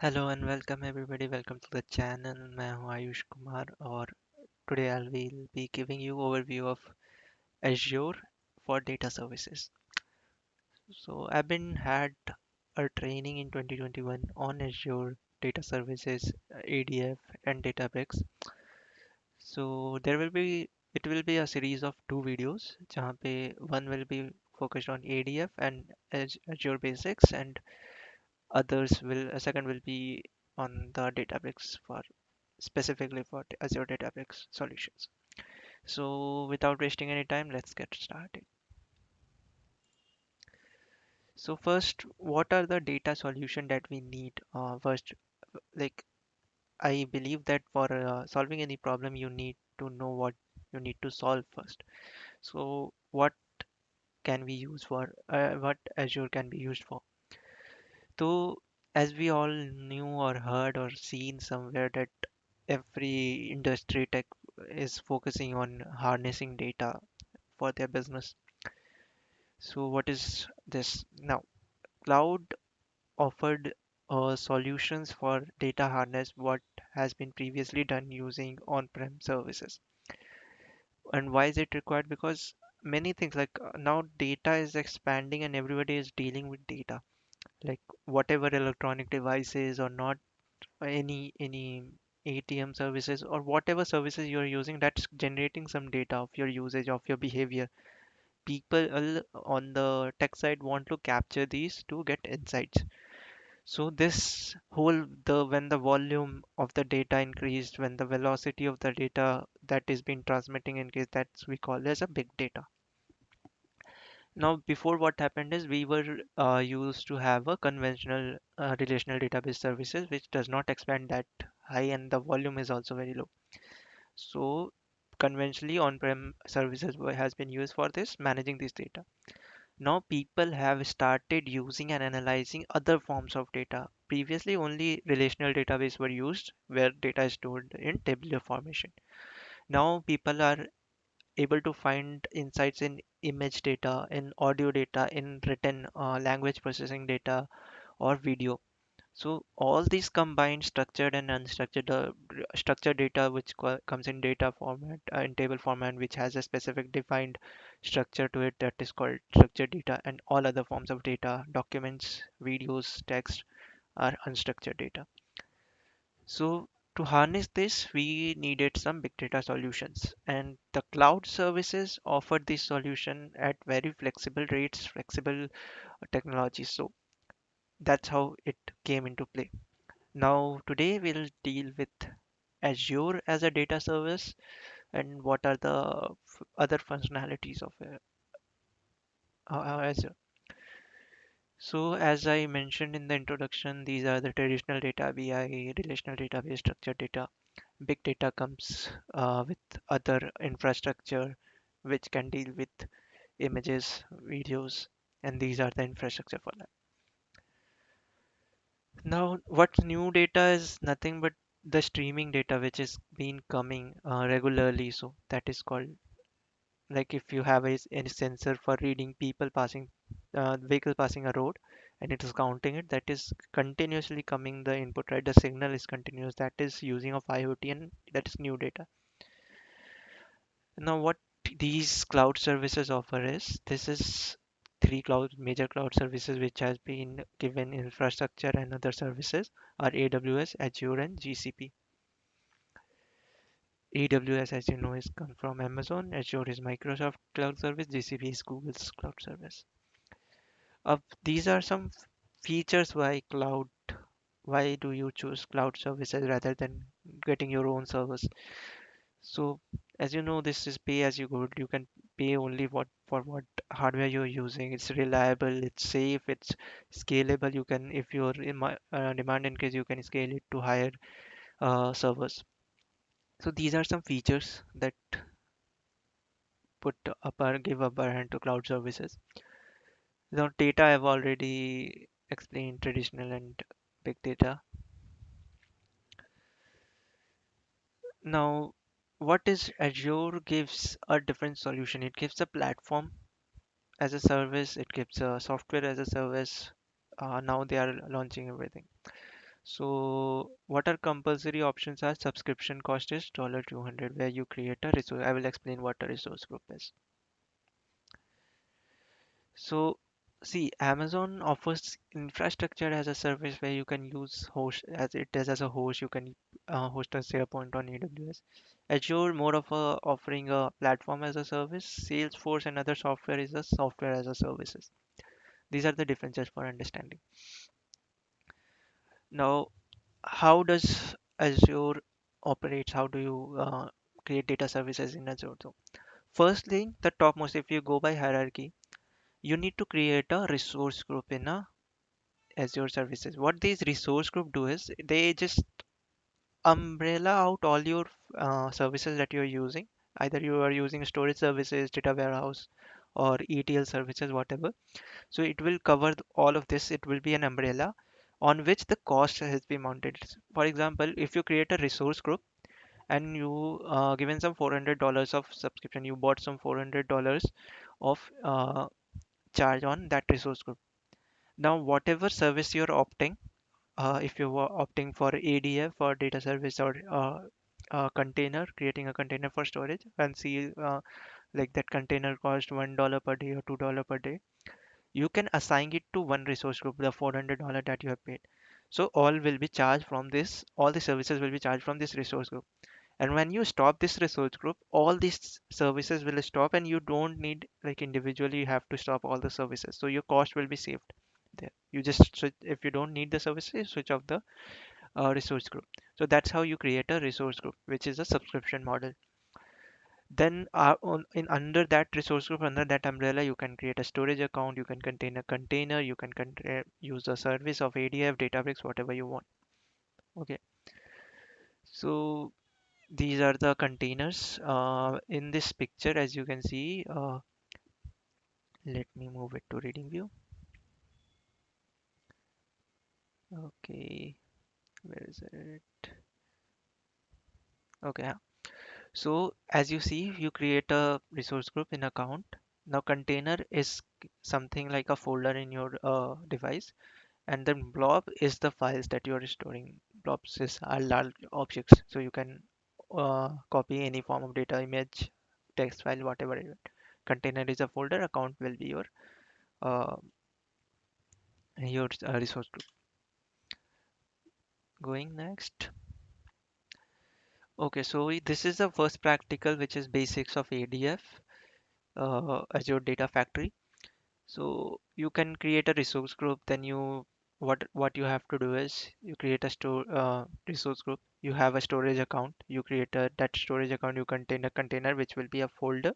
Hello and welcome everybody welcome to the channel. मैं हूं आयुष कुमार और today I will be giving you overview of Azure for data services. So I've been had a training in 2021 on Azure data services, ADF and Databricks. So it will be a series of two videos जहाँ पे one will be focused on ADF and Azure basics and others will a second will be on the Databricks for specifically for Azure Databricks solutions. So without wasting any time, let's get started. So first, what are the data solution that we need? First, like I believe that for solving any problem, you need to know what you need to solve first. So what can we use for what Azure can be used for? So as we all knew or heard or seen somewhere that every industry tech is focusing on harnessing data for their business. So what is this? Now, cloud offered solutions for data harness what has been previously done using on-prem services. And why is it required? Because many things like now data is expanding and everybody is dealing with data. Like whatever electronic devices or not any ATM services or whatever services you're using that's generating some data of your usage of your behavior. People on the tech side want to capture these to get insights. So this whole the when the volume of the data increased, when the velocity of the data that is being transmitting increased, that's we call as a big data. Now before what happened is we were used to have a conventional relational database services which does not expand that high and the volume is also very low. So conventionally on-prem services has been used for this managing this data. Now people have started using and analyzing other forms of data. Previously, only relational database were used where data is stored in tabular formation. Now people are able to find insights in image data, in audio data, in written language processing data or video. So all these combined structured and unstructured structured data which comes in data format in table format which has a specific defined structure to it that is called structured data and all other forms of data documents videos text are unstructured data. So to harness this we needed some big data solutions and the cloud services offered this solution at very flexible rates flexible technologies. So that's how it came into play. Now, today we'll deal with Azure as a data service and what are the other functionalities of Azure. So, as I mentioned in the introduction, these are the traditional data, BI, relational database, structured data. Big data comes with other infrastructure which can deal with images, videos, and these are the infrastructure for that. Now, what's new data is nothing but the streaming data which is been coming regularly. So that is called like if you have any sensor for reading people passing, vehicle passing a road, and it is counting it. That is continuously coming the input, right? The signal is continuous. That is using of IoT, and that is new data. Now, what these cloud services offer is this is three cloud major cloud services which has been given infrastructure and other services are AWS, Azure, and GCP. AWS, as you know, is come from Amazon. Azure is Microsoft Cloud Service. GCP is Google's cloud service. These are some features why cloud. Why do you choose cloud services rather than getting your own service? So, as you know, this is pay as you go. You can pay only what for what hardware you're using. It's reliable, it's safe, it's scalable. You can, if your demand increase, you can scale it to higher servers. So these are some features that put upper give upper hand to cloud services. Now data I've already explained traditional and big data. Now what is Azure gives a different solution. It gives a platform as a service, it gives a software as a service. Now they are launching everything. So what are compulsory options are subscription cost is $200 where you create a resource. I will explain what a resource group is. So see, Amazon offers infrastructure as a service where you can use host as it is as a host. You can host a SharePoint on AWS. Azure more of a offering a platform as a service. Salesforce and other software is a software as a services. These are the differences for understanding. Now, how does Azure operates? How do you create data services in Azure? So first thing, the topmost, if you go by hierarchy, you need to create a resource group in a Azure services. What these resource group do is they just umbrella out all your services that you're using. Either you are using storage services, data warehouse, or ETL services, whatever. So it will cover all of this. It will be an umbrella on which the cost has been mounted. For example, if you create a resource group and you given some $400 of subscription, you bought some $400 of charge on that resource group. Now, whatever service you're opting, if you were opting for ADF or data service or container, creating a container for storage, and see like that container cost $1 per day or $2 per day, you can assign it to one resource group, the $400 that you have paid. So all will be charged from this, all the services will be charged from this resource group. And when you stop this resource group, all these services will stop and you don't need like individually you have to stop all the services. So your cost will be saved there. You just switch, if you don't need the services, switch off the resource group. So that's how you create a resource group, which is a subscription model. Then in under that resource group, under that umbrella, you can create a storage account, you can contain a container, you can use a service of ADF, Databricks, whatever you want. Okay, so these are the containers in this picture, as you can see. Let me move it to reading view. Okay, where is it? Okay, yeah. So as you see, you create a resource group in account. Now container is something like a folder in your device, and then blob is the files that you are storing. Blobs are large objects, so you can copy any form of data, image, text file, whatever you want. Container is a folder, account will be uh, your resource group. Going next. Okay, so this is the first practical, which is basics of ADF, Azure Data Factory. So you can create a resource group. Then you what you have to do is you create a store resource group. You have a storage account. You create that storage account. You contain a container, which will be a folder.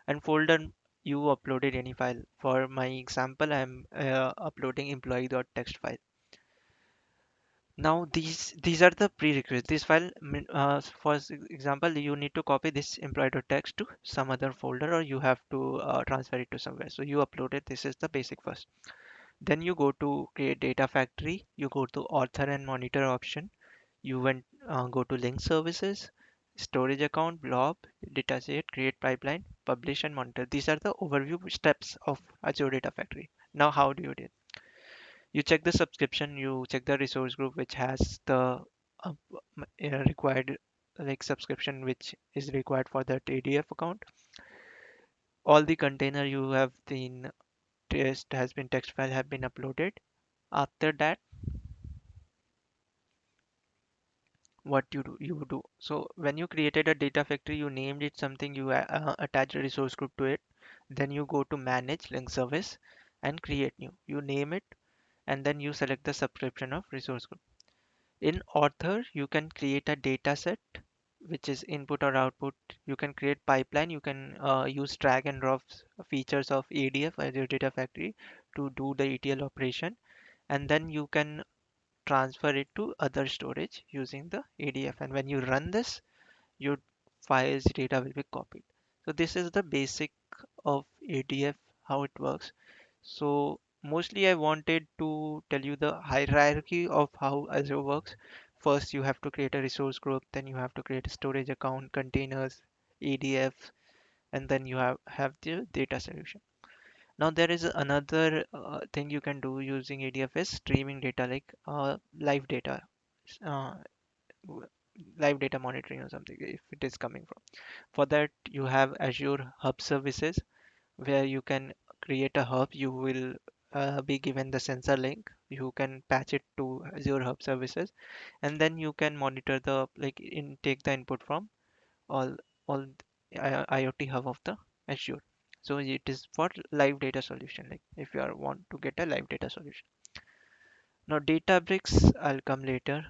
And folder you uploaded any file. For my example, I'm uploading employee.txt file. Now these are the prerequisites. This file, for example, you need to copy this employee.txt to some other folder, or you have to transfer it to somewhere. So you upload it. This is the basic first. Then you go to create data factory. You go to author and monitor option. You went go to link services, storage account, blob, dataset, create pipeline, publish and monitor. These are the overview steps of Azure Data Factory. Now how do you do it? You check the subscription, you check the resource group which has the required like subscription which is required for that ADF account. All the container you have been test has been text file have been uploaded. After that, what you do. So when you created a data factory, you named it something, you attach a resource group to it. Then you go to manage link service and create new. You name it and then you select the subscription of resource group. In author, you can create a data set, which is input or output. You can create pipeline. You can use drag and drop features of ADF, Azure Data Factory, to do the ETL operation. And then you can transfer it to other storage using the ADF. And when you run this, your files data will be copied. So this is the basic of ADF, how it works. So mostly I wanted to tell you the hierarchy of how Azure works. First, you have to create a resource group, then you have to create a storage account, containers, ADF, and then you have the data solution. Now there is another thing you can do using ADF is streaming data, like live data, uh, w- live data monitoring or something if it is coming from. For that you have Azure Hub Services, where you can create a hub. You will be given the sensor link. You can patch it to Azure Hub Services, and then you can monitor the take the input from all all IoT hub of the Azure. So it is for live data solution. Like if you are want to get a live data solution. Now Databricks, I'll come later.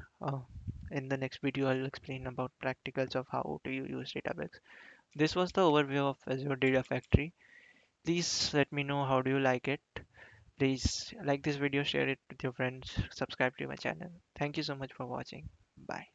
In the next video, I'll explain about practicals of how to use Databricks. This was the overview of Azure Data Factory. Please let me know how do you like it. Please like this video, share it with your friends, subscribe to my channel. Thank you so much for watching. Bye.